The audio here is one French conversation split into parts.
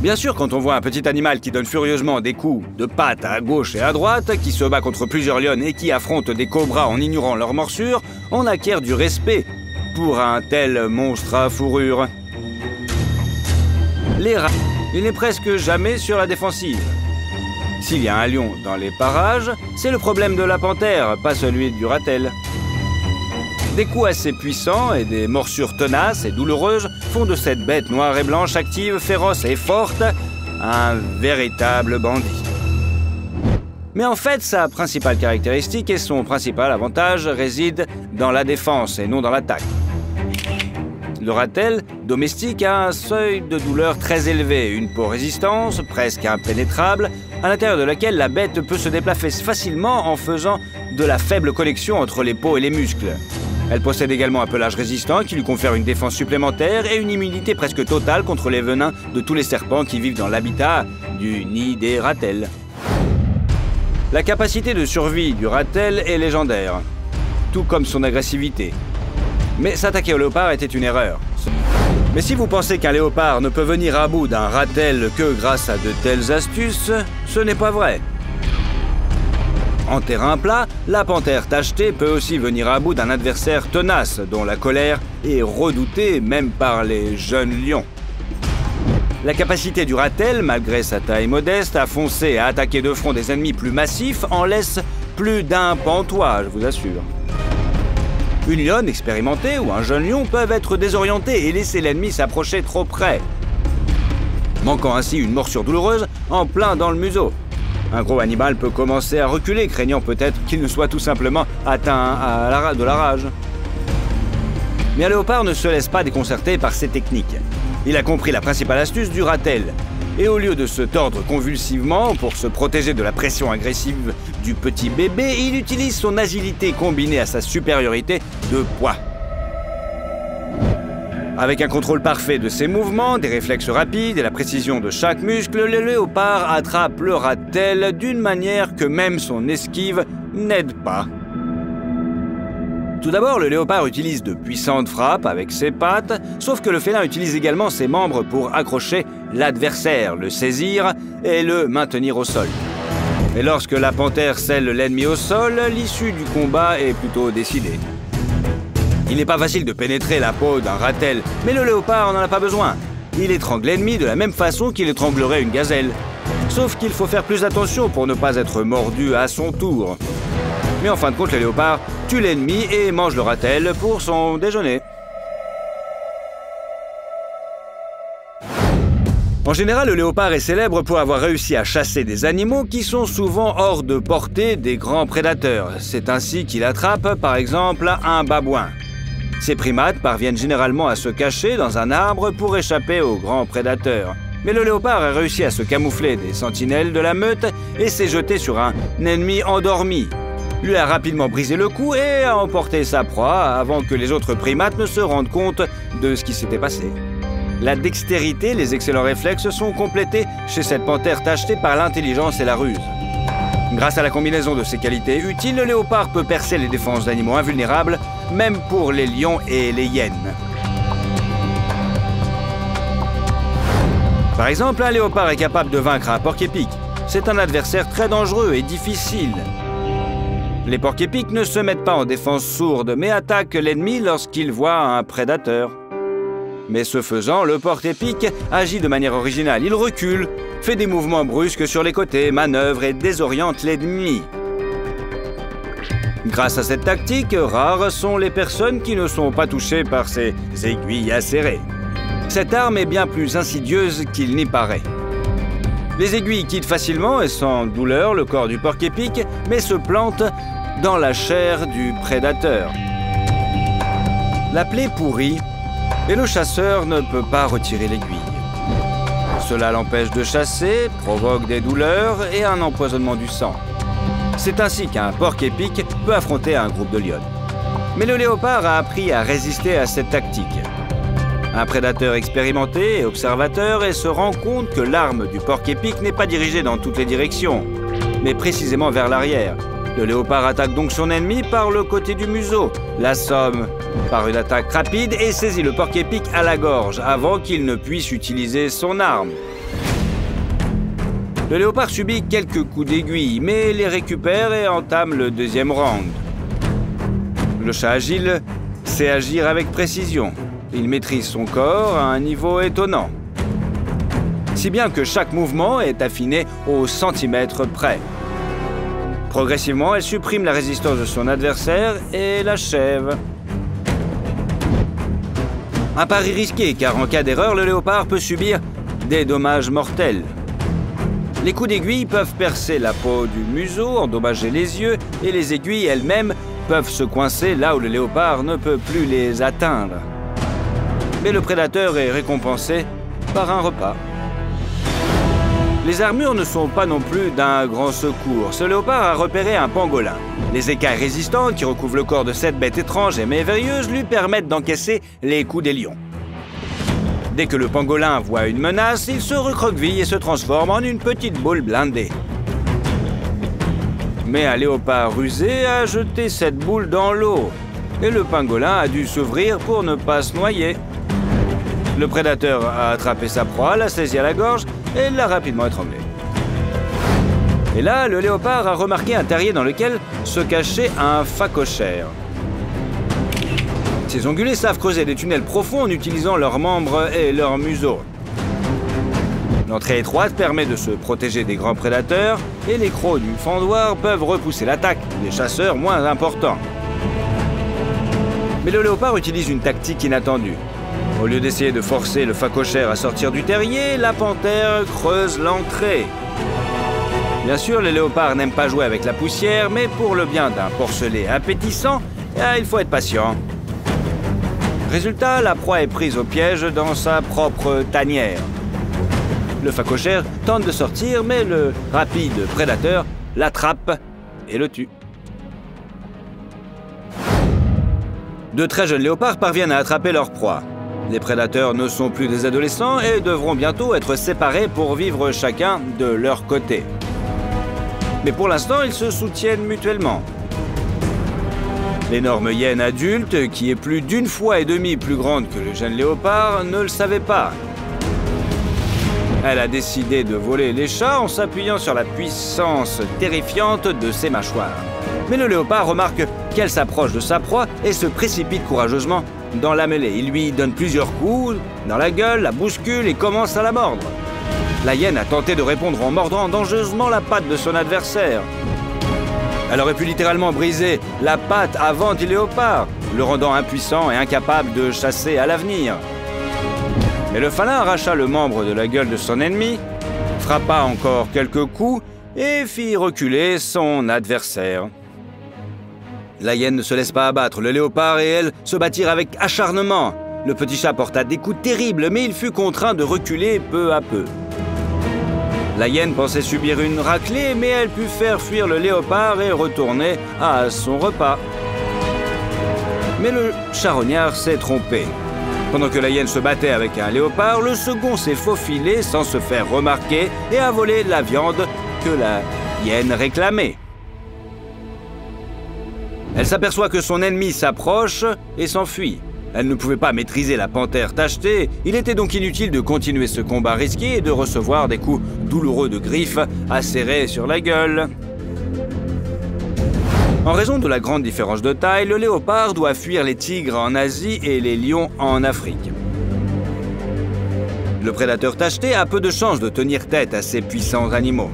Bien sûr, quand on voit un petit animal qui donne furieusement des coups de patte à gauche et à droite, qui se bat contre plusieurs lionnes et qui affronte des cobras en ignorant leurs morsures, on acquiert du respect pour un tel monstre à fourrure. Les rats, il n'est presque jamais sur la défensive. S'il y a un lion dans les parages, c'est le problème de la panthère, pas celui du ratel. Des coups assez puissants et des morsures tenaces et douloureuses font de cette bête noire et blanche, active, féroce et forte, un véritable bandit. Mais en fait, sa principale caractéristique et son principal avantage résident dans la défense et non dans l'attaque. Le ratel domestique a un seuil de douleur très élevé, une peau résistance presque impénétrable, à l'intérieur de laquelle la bête peut se déplacer facilement en faisant de la faible connexion entre les peaux et les muscles. Elle possède également un pelage résistant qui lui confère une défense supplémentaire et une immunité presque totale contre les venins de tous les serpents qui vivent dans l'habitat du nid des ratels. La capacité de survie du ratel est légendaire, tout comme son agressivité. Mais s'attaquer au léopard était une erreur. Mais si vous pensez qu'un léopard ne peut venir à bout d'un ratel que grâce à de telles astuces, ce n'est pas vrai. En terrain plat, la panthère tachetée peut aussi venir à bout d'un adversaire tenace, dont la colère est redoutée même par les jeunes lions. La capacité du ratel, malgré sa taille modeste, à foncer et à attaquer de front des ennemis plus massifs, en laisse plus d'un pantois, je vous assure. Une lionne expérimentée ou un jeune lion peuvent être désorientés et laisser l'ennemi s'approcher trop près, manquant ainsi une morsure douloureuse en plein dans le museau. Un gros animal peut commencer à reculer, craignant peut-être qu'il ne soit tout simplement atteint de la rage. Mais un léopard ne se laisse pas déconcerter par ces techniques. Il a compris la principale astuce du ratel. Et au lieu de se tordre convulsivement pour se protéger de la pression agressive du petit bébé, il utilise son agilité combinée à sa supériorité de poids. Avec un contrôle parfait de ses mouvements, des réflexes rapides et la précision de chaque muscle, le léopard attrape le ratel d'une manière que même son esquive n'aide pas. Tout d'abord, le léopard utilise de puissantes frappes avec ses pattes, sauf que le félin utilise également ses membres pour accrocher l'adversaire, le saisir et le maintenir au sol. Et lorsque la panthère scelle l'ennemi au sol, l'issue du combat est plutôt décidée. Il n'est pas facile de pénétrer la peau d'un ratel, mais le léopard n'en a pas besoin. Il étrangle l'ennemi de la même façon qu'il étranglerait une gazelle. Sauf qu'il faut faire plus attention pour ne pas être mordu à son tour. Mais en fin de compte, le léopard tue l'ennemi et mange le ratel pour son déjeuner. En général, le léopard est célèbre pour avoir réussi à chasser des animaux qui sont souvent hors de portée des grands prédateurs. C'est ainsi qu'il attrape, par exemple, un babouin. Ces primates parviennent généralement à se cacher dans un arbre pour échapper aux grands prédateurs. Mais le léopard a réussi à se camoufler des sentinelles de la meute et s'est jeté sur un ennemi endormi. Lui a rapidement brisé le cou et a emporté sa proie avant que les autres primates ne se rendent compte de ce qui s'était passé. La dextérité, les excellents réflexes sont complétés chez cette panthère tachetée par l'intelligence et la ruse. Grâce à la combinaison de ces qualités utiles, le léopard peut percer les défenses d'animaux invulnérables, même pour les lions et les hyènes. Par exemple, un léopard est capable de vaincre un porc-épic. C'est un adversaire très dangereux et difficile. Les porcs-épics ne se mettent pas en défense sourde, mais attaquent l'ennemi lorsqu'ils voient un prédateur. Mais ce faisant, le porc-épic agit de manière originale. Il recule, fait des mouvements brusques sur les côtés, manœuvre et désoriente l'ennemi. Grâce à cette tactique, rares sont les personnes qui ne sont pas touchées par ces aiguilles acérées. Cette arme est bien plus insidieuse qu'il n'y paraît. Les aiguilles quittent facilement et sans douleur le corps du porc-épic, mais se plantent dans la chair du prédateur. La plaie pourrit et le chasseur ne peut pas retirer l'aiguille. Cela l'empêche de chasser, provoque des douleurs et un empoisonnement du sang. C'est ainsi qu'un porc-épic peut affronter un groupe de lionnes. Mais le léopard a appris à résister à cette tactique. Un prédateur expérimenté et observateur et se rend compte que l'arme du porc-épic n'est pas dirigée dans toutes les directions, mais précisément vers l'arrière. Le léopard attaque donc son ennemi par le côté du museau, l'assomme par une attaque rapide et saisit le porc-épic à la gorge avant qu'il ne puisse utiliser son arme. Le léopard subit quelques coups d'aiguille, mais les récupère et entame le deuxième round. Le chat agile sait agir avec précision. Il maîtrise son corps à un niveau étonnant. Si bien que chaque mouvement est affiné au centimètre près. Progressivement, elle supprime la résistance de son adversaire et l'achève. Un pari risqué, car en cas d'erreur, le léopard peut subir des dommages mortels. Les coups d'aiguille peuvent percer la peau du museau, endommager les yeux, et les aiguilles elles-mêmes peuvent se coincer là où le léopard ne peut plus les atteindre. Mais le prédateur est récompensé par un repas. Les armures ne sont pas non plus d'un grand secours. Ce léopard a repéré un pangolin. Les écailles résistantes qui recouvrent le corps de cette bête étrange et merveilleuse lui permettent d'encaisser les coups des lions. Dès que le pangolin voit une menace, il se recroqueville et se transforme en une petite boule blindée. Mais un léopard rusé a jeté cette boule dans l'eau et le pangolin a dû s'ouvrir pour ne pas se noyer. Le prédateur a attrapé sa proie, l'a saisie à la gorge et l'a rapidement étranglée. Et là, le léopard a remarqué un terrier dans lequel se cachait un phacochère. Ces ongulés savent creuser des tunnels profonds en utilisant leurs membres et leurs museaux. L'entrée étroite permet de se protéger des grands prédateurs et les crocs du fendoir peuvent repousser l'attaque des chasseurs moins importants. Mais le léopard utilise une tactique inattendue. Au lieu d'essayer de forcer le phacochère à sortir du terrier, la panthère creuse l'entrée. Bien sûr, les léopards n'aiment pas jouer avec la poussière, mais pour le bien d'un porcelet appétissant, il faut être patient. Résultat, la proie est prise au piège dans sa propre tanière. Le phacochère tente de sortir, mais le rapide prédateur l'attrape et le tue. De très jeunes léopards parviennent à attraper leur proie. Les prédateurs ne sont plus des adolescents et devront bientôt être séparés pour vivre chacun de leur côté. Mais pour l'instant, ils se soutiennent mutuellement. L'énorme hyène adulte, qui est plus d'une fois et demie plus grande que le jeune léopard, ne le savait pas. Elle a décidé de voler les chats en s'appuyant sur la puissance terrifiante de ses mâchoires. Mais le léopard remarque qu'elle s'approche de sa proie et se précipite courageusement dans la mêlée. Il lui donne plusieurs coups dans la gueule, la bouscule et commence à la mordre. La hyène a tenté de répondre en mordant dangereusement la patte de son adversaire. Elle aurait pu littéralement briser la patte avant du léopard, le rendant impuissant et incapable de chasser à l'avenir. Mais le félin arracha le membre de la gueule de son ennemi, frappa encore quelques coups et fit reculer son adversaire. La hyène ne se laisse pas abattre. Le léopard et elle se battirent avec acharnement. Le petit chat porta des coups terribles, mais il fut contraint de reculer peu à peu. La hyène pensait subir une raclée, mais elle put faire fuir le léopard et retourner à son repas. Mais le charognard s'est trompé. Pendant que la hyène se battait avec un léopard, le second s'est faufilé sans se faire remarquer et a volé la viande que la hyène réclamait. Elle s'aperçoit que son ennemi s'approche et s'enfuit. Elle ne pouvait pas maîtriser la panthère tachetée, il était donc inutile de continuer ce combat risqué et de recevoir des coups douloureux de griffes acérées sur la gueule. En raison de la grande différence de taille, le léopard doit fuir les tigres en Asie et les lions en Afrique. Le prédateur tacheté a peu de chances de tenir tête à ces puissants animaux.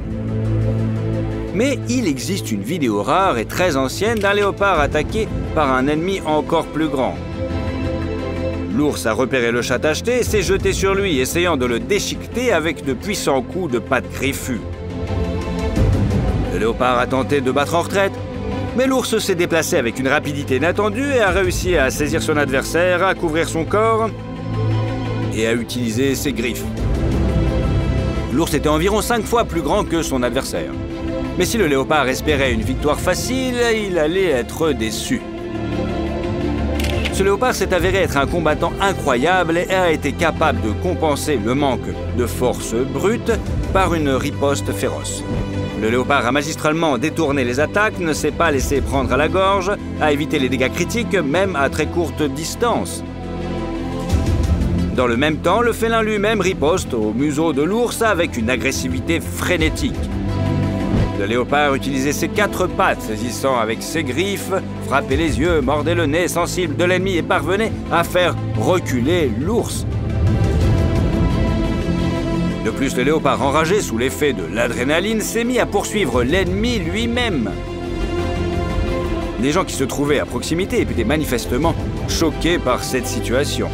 Mais il existe une vidéo rare et très ancienne d'un léopard attaqué par un ennemi encore plus grand. L'ours a repéré le chat tacheté et s'est jeté sur lui, essayant de le déchiqueter avec de puissants coups de pattes griffues. Le léopard a tenté de battre en retraite, mais l'ours s'est déplacé avec une rapidité inattendue et a réussi à saisir son adversaire, à couvrir son corps et à utiliser ses griffes. L'ours était environ 5 fois plus grand que son adversaire. Mais si le léopard espérait une victoire facile, il allait être déçu. Ce léopard s'est avéré être un combattant incroyable et a été capable de compenser le manque de force brute par une riposte féroce. Le léopard a magistralement détourné les attaques, ne s'est pas laissé prendre à la gorge, a évité les dégâts critiques même à très courte distance. Dans le même temps, le félin lui-même riposte au museau de l'ours avec une agressivité frénétique. Le léopard utilisait ses 4 pattes, saisissant avec ses griffes, frappait les yeux, mordait le nez sensible de l'ennemi et parvenait à faire reculer l'ours. De plus, le léopard enragé sous l'effet de l'adrénaline s'est mis à poursuivre l'ennemi lui-même. Les gens qui se trouvaient à proximité étaient manifestement choqués par cette situation.